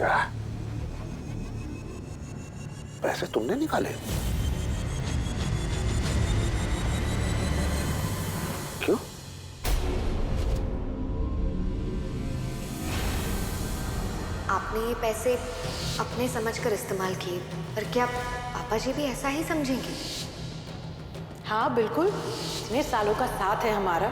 क्या? पैसे तुमने निकाले? क्यों? आपने ये पैसे अपने समझकर इस्तेमाल किए, पर क्या पापा जी भी ऐसा ही समझेंगे? हाँ बिल्कुल, इतने सालों का साथ है हमारा,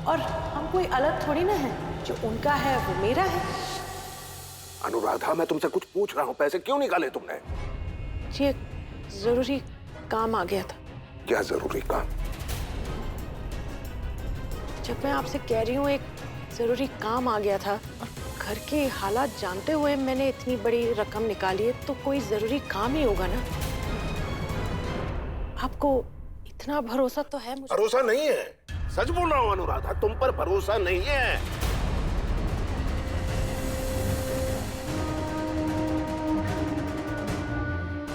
और हम कोई अलग थोड़ी ना है। जो उनका है वो मेरा है। अनुराधा, मैं तुमसे कुछ पूछ रहा हूँ, पैसे क्यों निकाले तुमने? जी एक जरूरी काम आ गया था। क्या जरूरी काम? जब मैं आपसे कह रही हूँ एक जरूरी काम आ गया था, और घर के हालात जानते हुए मैंने इतनी बड़ी रकम निकाली है, तो कोई जरूरी काम ही होगा ना। आपको इतना भरोसा तो है मुझे? भरोसा नहीं है, सच बोल रहा हूँ अनुराधा, तुम पर भरोसा नहीं है।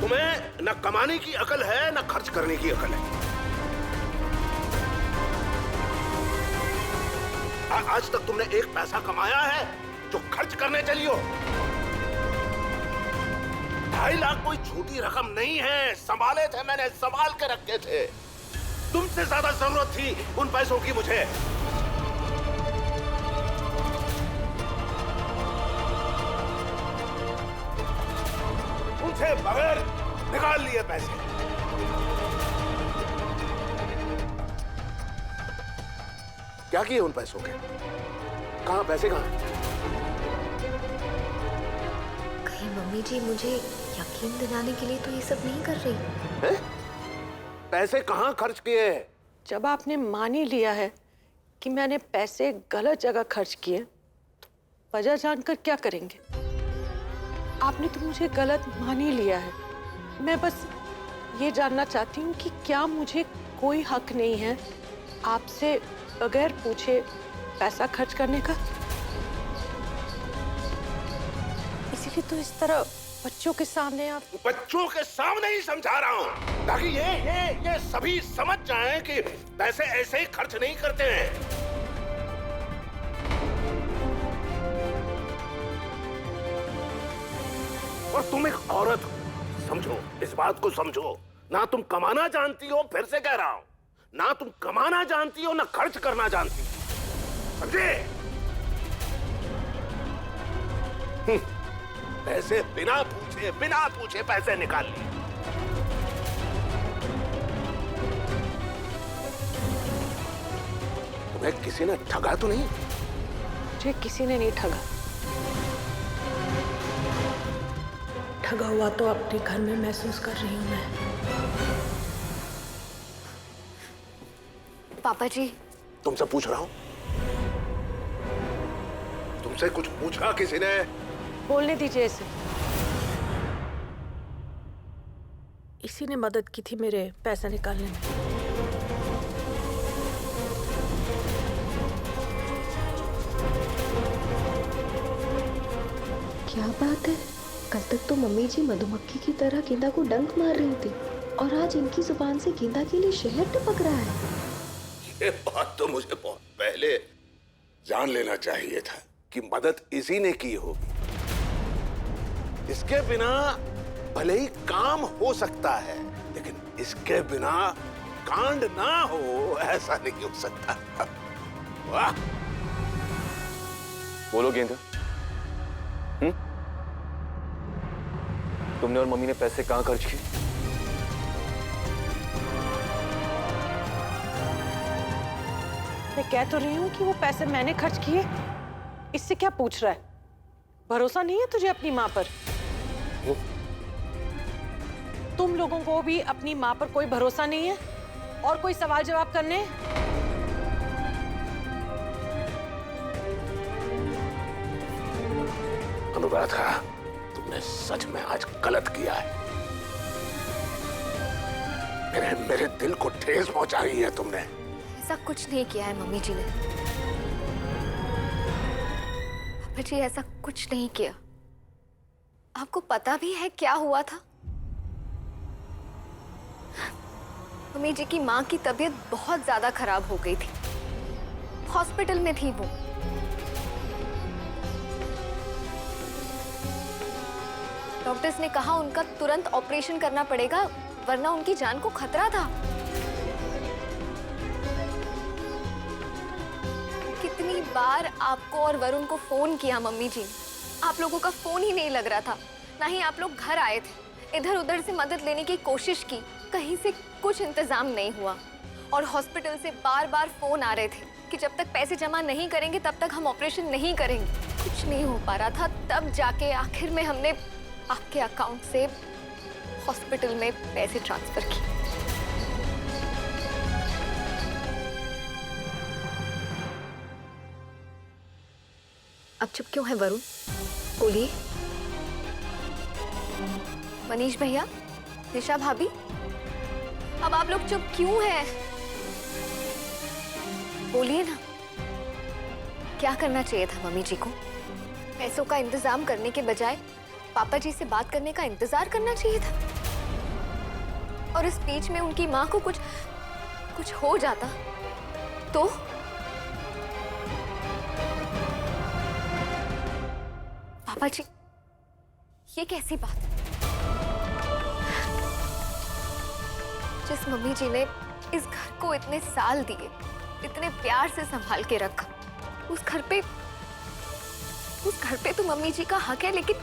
तुम्हें न कमाने की अकल है न खर्च करने की अकल है। आज तक तुमने एक पैसा कमाया है जो खर्च करने चली हो? 2.5 लाख कोई छोटी रकम नहीं है। संभाले थे मैंने, संभाल के रखे थे। तुमसे ज्यादा जरूरत थी उन पैसों की मुझे। उनसे बगैर निकाल लिए पैसे। क्या किए उन पैसों के? कहां पैसे, कहां? कहीं मम्मी जी मुझे यकीन दिलाने के लिए तो ये सब नहीं कर रही है? पैसे कहां खर्च किए? जब आपने मान ही लिया है कि मैंने पैसे गलत जगह खर्च किए, तो वजह जानकर क्या करेंगे? आपने तो मुझे गलत मान ही लिया है। मैं बस ये जानना चाहती हूँ कि क्या मुझे कोई हक नहीं है आपसे बगैर पूछे पैसा खर्च करने का? इसीलिए तो इस तरह बच्चों के सामने आप... बच्चों के सामने ही समझा रहा हूँ, ताकि ये सभी समझ जाएं कि पैसे ऐसे ही खर्च नहीं करते हैं। और तुम एक औरत हो, समझो, इस बात को समझो। ना तुम कमाना जानती हो, फिर से कह रहा हूं, ना तुम कमाना जानती हो ना खर्च करना जानती हो, समझे? पैसे बिना पूछे पैसे निकाल लिए। तुम्हें किसी ने ठगा तो नहीं? मुझे किसी ने नहीं ठगा। ठगा हुआ तो अपने घर में महसूस कर रही हूँ मैं। पापा जी, तुमसे पूछ रहा हूं, तुमसे कुछ पूछा किसी ने? बोलने दीजिए इसे। इसी ने मदद की थी मेरे पैसे निकालने में। क्या बात है, कल तक तो मम्मी जी मधुमक्खी की तरह गेंदा को डंक मार रही थी, और आज इनकी जुबान से गेंदा के लिए शहद टपक रहा है। ये बात तो मुझे बहुत पहले जान लेना चाहिए था कि मदद इसी ने की होगी। इसके बिना भले ही काम हो सकता है, लेकिन इसके बिना कांड ना हो, ऐसा नहीं हो सकता। वाह! बोलो गेंदा, तुमने और मम्मी ने पैसे कहां खर्च किए? मैं कह तो रही हूँ कि वो पैसे मैंने खर्च किए। इससे क्या पूछ रहा है? भरोसा नहीं है तुझे अपनी माँ पर? तुम लोगों को भी अपनी माँ पर कोई भरोसा नहीं है और कोई सवाल जवाब करने? अनुराधा, तुमने सच में आज गलत किया है। मेरे दिल को ठेस पहुंचाई है तुमने। ऐसा कुछ नहीं किया है मम्मी जी ने। पापा जी, ऐसा कुछ नहीं किया। आपको पता भी है क्या हुआ था? मम्मी जी की माँ की तबीयत बहुत ज्यादा खराब हो गई थी, हॉस्पिटल में थी वो। डॉक्टर्स ने कहा उनका तुरंत ऑपरेशन करना पड़ेगा, वरना उनकी जान को खतरा था। कितनी बार आपको और वरुण को फोन किया मम्मी जी, आप लोगों का फोन ही नहीं लग रहा था, ना ही आप लोग घर आए थे। इधर उधर से मदद लेने की कोशिश की, कहीं से कुछ इंतजाम नहीं हुआ। और हॉस्पिटल से बार बार फोन आ रहे थे कि जब तक पैसे जमा नहीं करेंगे तब तक हम ऑपरेशन नहीं करेंगे। कुछ नहीं हो पा रहा था, तब जाके आखिर में हमने आपके अकाउंट से हॉस्पिटल में पैसे ट्रांसफर किए। अब चुप क्यों है वरुण? बोलिए। मनीष भैया, निशा भाभी, अब आप लोग चुप क्यों हैं? बोलिए ना, क्या करना चाहिए था मम्मी जी को? पैसों का इंतजाम करने के बजाय पापा जी से बात करने का इंतजार करना चाहिए था। और इस बीच में उनकी माँ को कुछ हो जाता तो? पापा जी, ये कैसी बात है? जिस मम्मी जी ने इस घर को इतने साल दिए, इतने प्यार से संभाल के रखा, उस घर पे तो मम्मी जी का हक है, लेकिन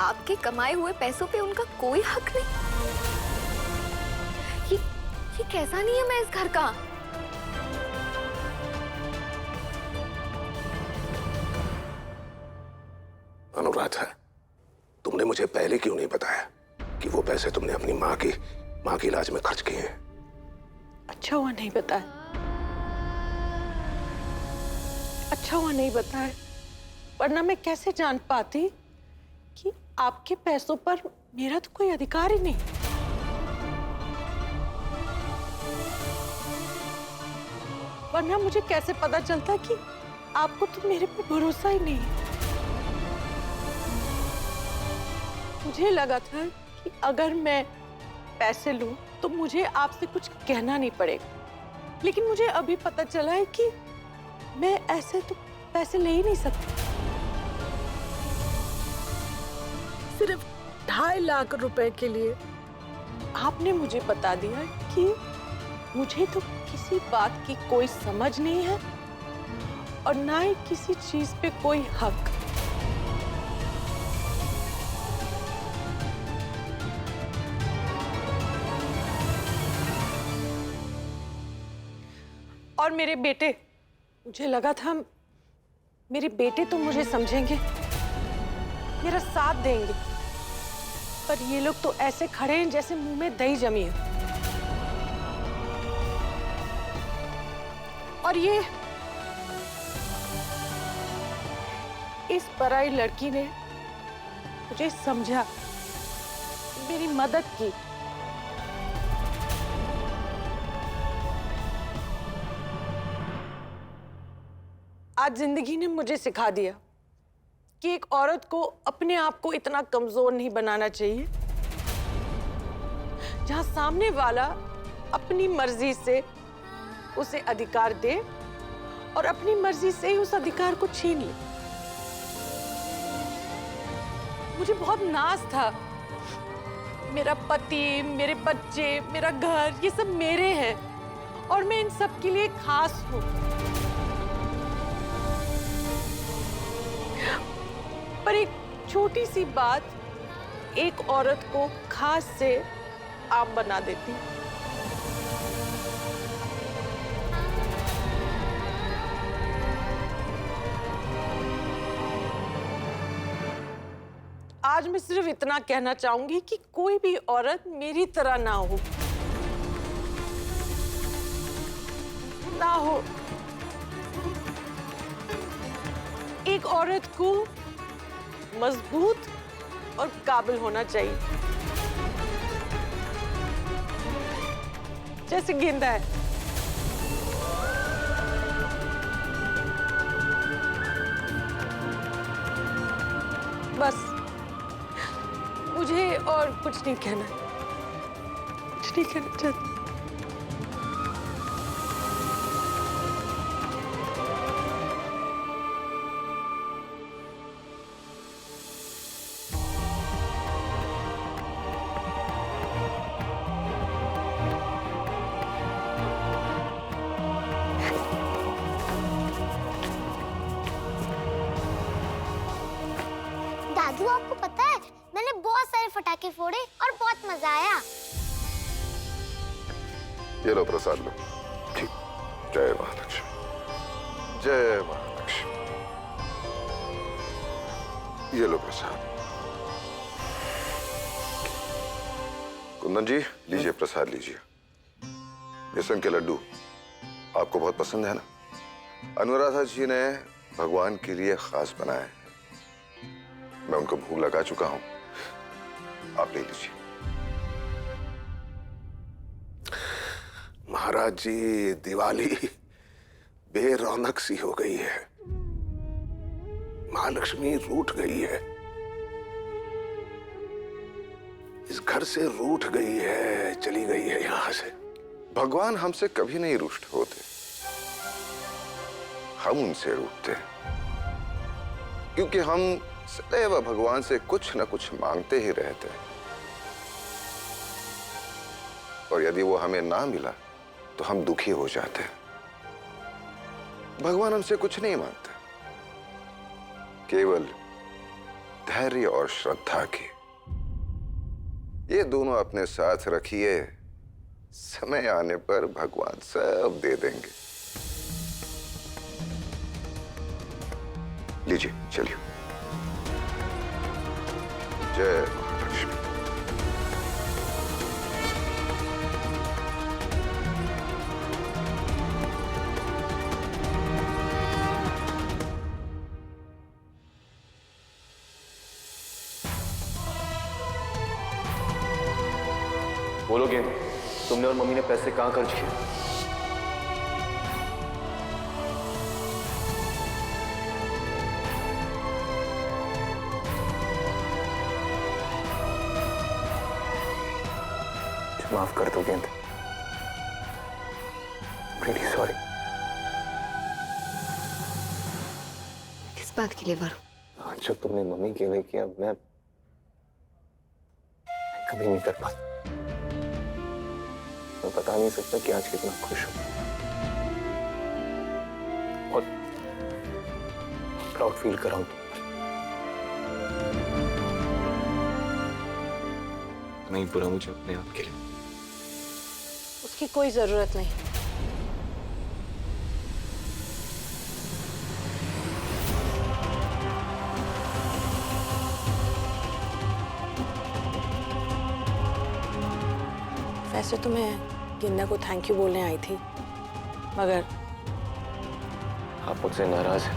आपके कमाए हुए पैसों पे उनका कोई हक नहीं। ये कैसा नियम है इस घर का? अनुराधा, तुमने मुझे पहले क्यों नहीं बताया कि वो पैसे तुमने अपनी माँ के इलाज में खर्च किए हैं? अच्छा हुआ नहीं बताया, अच्छा हुआ नहीं बताया, वरना मैं कैसे जान पाती कि आपके पैसों पर मेरा तो कोई अधिकार ही नहीं। वरना मुझे कैसे पता चलता कि आपको तो मेरे पे भरोसा ही नहीं है। मुझे लगा था कि अगर मैं पैसे लूं तो मुझे आपसे कुछ कहना नहीं पड़ेगा, लेकिन मुझे अभी पता चला है कि मैं ऐसे तो पैसे ले ही नहीं सकती। सिर्फ 2.5 लाख रुपए के लिए आपने मुझे बता दिया कि मुझे तो किसी बात की कोई समझ नहीं है और ना ही किसी चीज पे कोई हक। और मेरे बेटे, मुझे लगा था मेरे बेटे तो मुझे समझेंगे, मेरा साथ देंगे, पर ये लोग तो ऐसे खड़े हैं जैसे मुंह में दही जमी है। और ये इस पराई लड़की ने मुझे समझा, मेरी मदद की। आज जिंदगी ने मुझे सिखा दिया कि एक औरत को अपने आप को इतना कमजोर नहीं बनाना चाहिए, जहां सामने वाला अपनी मर्जी से उसे अधिकार दे और अपनी मर्जी से ही उस अधिकार को छीन ले। मुझे बहुत नाज था, मेरा पति, मेरे बच्चे, मेरा घर, ये सब मेरे हैं और मैं इन सब के लिए खास हूं। पर एक छोटी सी बात एक औरत को खास से आम बना देती। आज मैं सिर्फ इतना कहना चाहूंगी कि कोई भी औरत मेरी तरह ना हो, ना हो। एक औरत को मजबूत और काबिल होना चाहिए, जैसे गेंदा है। बस मुझे और कुछ नहीं कहना, कुछ नहीं कहना चाहती। आपको पता है मैंने बहुत सारे पटाखे फोड़े और बहुत मजा आया। ये लो प्रसाद लो। ठीक। जय महालक्ष्मी, जय महालक्ष्मी। ये लो प्रसाद। कुंदन जी लीजिए प्रसाद लीजिए। बेसन के लड्डू आपको बहुत पसंद है ना? अनुराधा जी ने भगवान के लिए खास बनाए हैं। मैं उनको भूख लगा चुका हूं, आप ले लीजिए। महाराज जी दिवाली बेरौनक सी हो गई है। महालक्ष्मी रूठ गई है, इस घर से रूठ गई है, चली गई है यहां से। भगवान हमसे कभी नहीं रुष्ट होते, हम उनसे रूठते हैं, क्योंकि हम सदैव भगवान से कुछ न कुछ मांगते ही रहते हैं, और यदि वो हमें ना मिला तो हम दुखी हो जाते हैं। भगवान हमसे कुछ नहीं मांगते, केवल धैर्य और श्रद्धा की। ये दोनों अपने साथ रखिए, समय आने पर भगवान सब दे देंगे। लीजिए चलिए। जय महालक्ष्मी। बोलो गेंद, तुमने और मम्मी ने पैसे कहाँ खर्च किए? माफ कर दो गेंद, रियली सॉरी। किस बात के लिए वरुण? जो तुमने मम्मी के लिए किया, मैं कभी नहीं कर पाता। मैं बता नहीं सकता कि आज कितना खुश हूं और प्राउड फील कर रहा हूं तुम पर। नहीं बुरा मुझे अपने आप के लिए। उसकी कोई जरूरत नहीं। वैसे तो मैं गिन्ना को थैंक यू बोलने आई थी, मगर आप मुझसे नाराज हैं?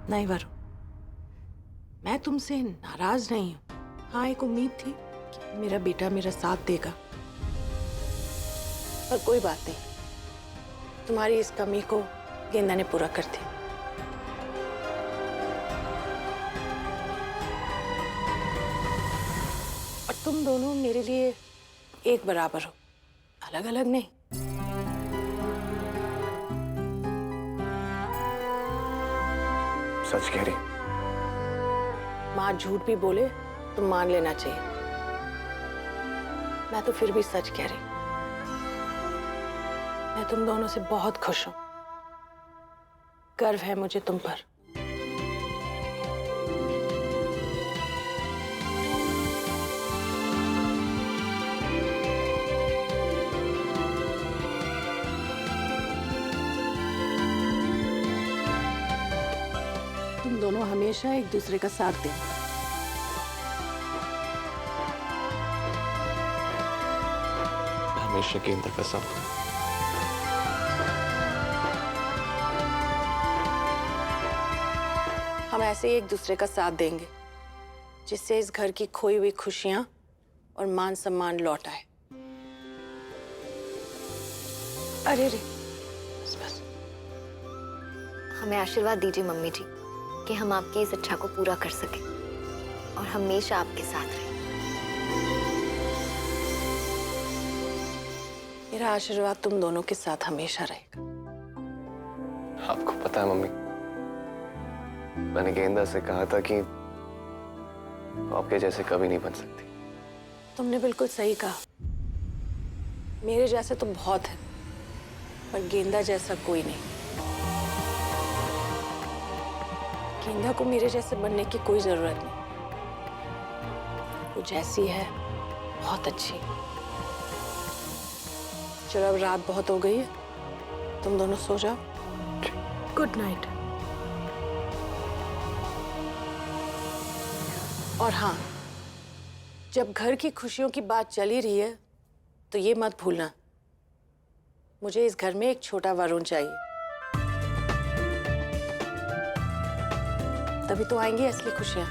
नहीं वरुण, मैं तुमसे नाराज नहीं हूं। हाँ, एक उम्मीद थी कि मेरा बेटा मेरा साथ देगा, पर कोई बात नहीं, तुम्हारी इस कमी को गेंदा ने पूरा कर दिया। और तुम दोनों मेरे लिए एक बराबर हो, अलग अलग नहीं। सच कह रही? माँ झूठ भी बोले तो मान लेना चाहिए। मैं तो फिर भी सच कह रही। मैं तुम दोनों से बहुत खुश हूं। गर्व है मुझे तुम पर। तुम दोनों हमेशा एक दूसरे का साथ देना। हमेशा गेंदा का साथ। हम ऐसे ही एक दूसरे का साथ देंगे, जिससे इस घर की खोई हुई खुशियां और मान सम्मान लौट आए। अरे रे, बस बस। हमें आशीर्वाद दीजिए मम्मी जी कि हम आपकी इस इच्छा को पूरा कर सकें और हमेशा आपके साथ रहें। मेरा आशीर्वाद तुम दोनों के साथ हमेशा रहेगा। आपको पता है मम्मी, मैंने गेंदा से कहा था कि आपके जैसे कभी नहीं बन सकती। तुमने बिल्कुल सही कहा। मेरे जैसे तो बहुत है, पर गेंदा जैसा कोई नहीं। गेंदा को मेरे जैसे बनने की कोई जरूरत नहीं। वो जैसी है बहुत अच्छी। चलो अब रात बहुत हो गई है, तुम दोनों सो जाओ। Good night. और हाँ, जब घर की खुशियों की बात चली रही है तो ये मत भूलना, मुझे इस घर में एक छोटा वरुण चाहिए, तभी तो आएंगी असली खुशियां।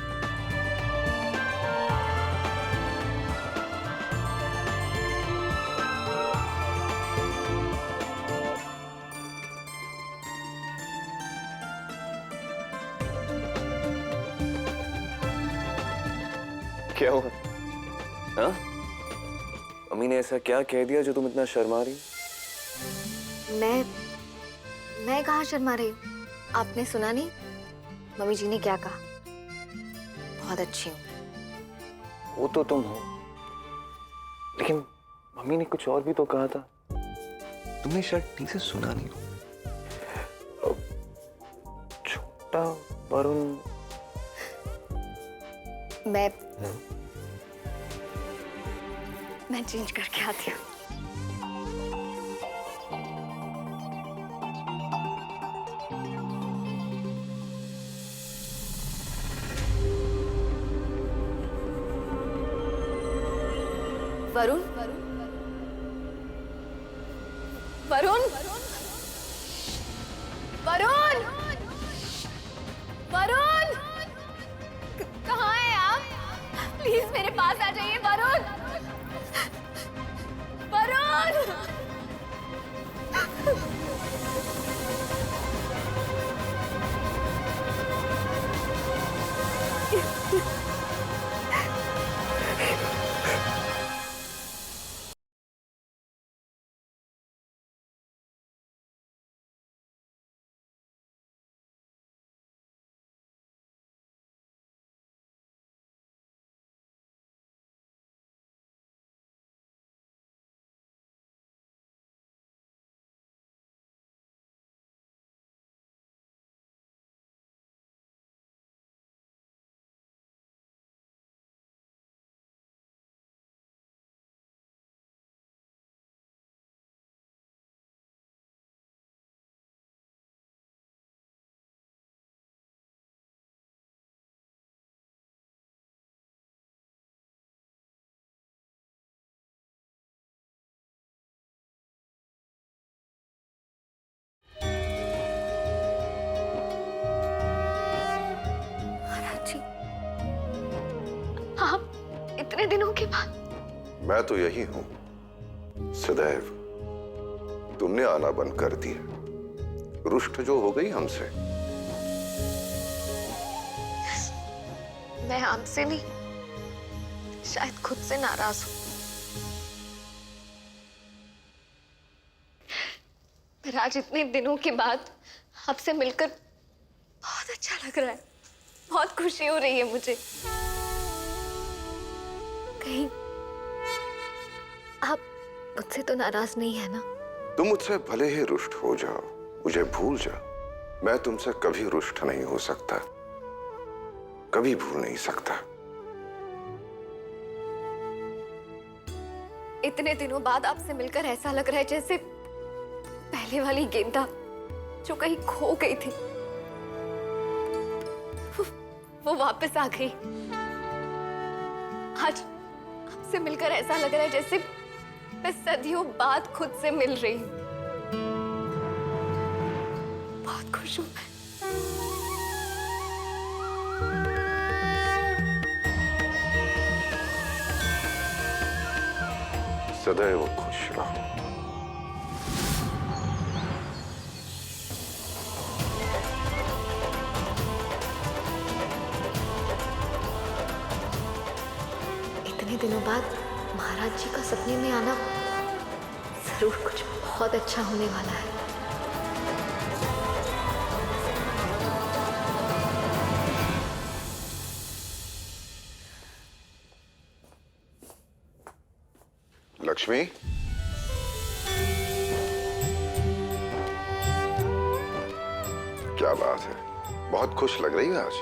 क्या हुआ? हाँ? अम्मी ने ऐसा क्या कह दिया जो तुम इतना शर्मा रही? मैं कहाँ शर्मा रही हूँ? आपने सुना नहीं मम्मी जी ने क्या कहा? बहुत अच्छी हूँ। वो तो तुम हो, लेकिन मम्मी ने कुछ और भी तो कहा था। तुमने शायद ठीक से सुना नहीं हो। छोटा वरुण। मैं चेंज करके आती हूँ। वरुण, वरुण, वरुण, वरुण, कहाँ हैं आप? प्लीज मेरे पास आ जाइए वरुण, वरुण। आप इतने दिनों के बाद? मैं तो यही हूं सदैव। तुमने आना बंद कर दिया, रुष्ट जो हो गई हमसे। मैं आपसे नहीं, शायद खुद से नाराज हूं। पर आज इतने दिनों के बाद आपसे मिलकर बहुत अच्छा लग रहा है। बहुत खुशी हो रही है मुझे। कहीं आप मुझसे तो नाराज नहीं है ना? तुम मुझसे भले ही रुष्ट हो जाओ, मुझे भूल जाओ, मैं तुमसे कभी रुष्ट नहीं हो सकता, कभी भूल नहीं सकता। इतने दिनों बाद आपसे मिलकर ऐसा लग रहा है जैसे पहले वाली गेंदा जो कहीं खो गई थी वो वापस आ गई। आज आपसे मिलकर ऐसा लग रहा है जैसे मैं सदियों बाद खुद से मिल रही हूँ। बहुत खुश हूँ मैं। सदैव खुश रहो। इतने दिनों बाद महाराज जी का सपने में आना जरूर कुछ बहुत अच्छा होने वाला है। लक्ष्मी, क्या बात है, बहुत खुश लग रही है आज,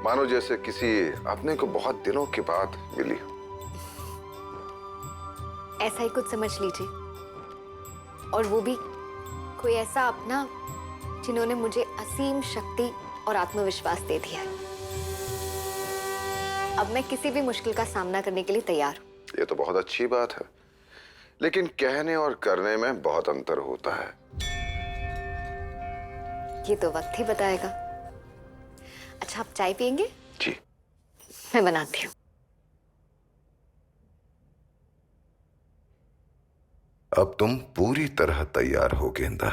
मानो जैसे किसी अपने को बहुत दिनों के बाद मिली हो। ऐसा ही कुछ समझ लीजिए, और वो भी कोई ऐसा अपना जिन्होंने मुझे असीम शक्ति और आत्मविश्वास दे दिया है। अब मैं किसी भी मुश्किल का सामना करने के लिए तैयार हूँ। ये तो बहुत अच्छी बात है, लेकिन कहने और करने में बहुत अंतर होता है। ये तो वक्त ही बताएगा। अच्छा, आप चाय पियेंगे? जी। मैं बनाती हूँ। अब तुम पूरी तरह तैयार हो गेंदा।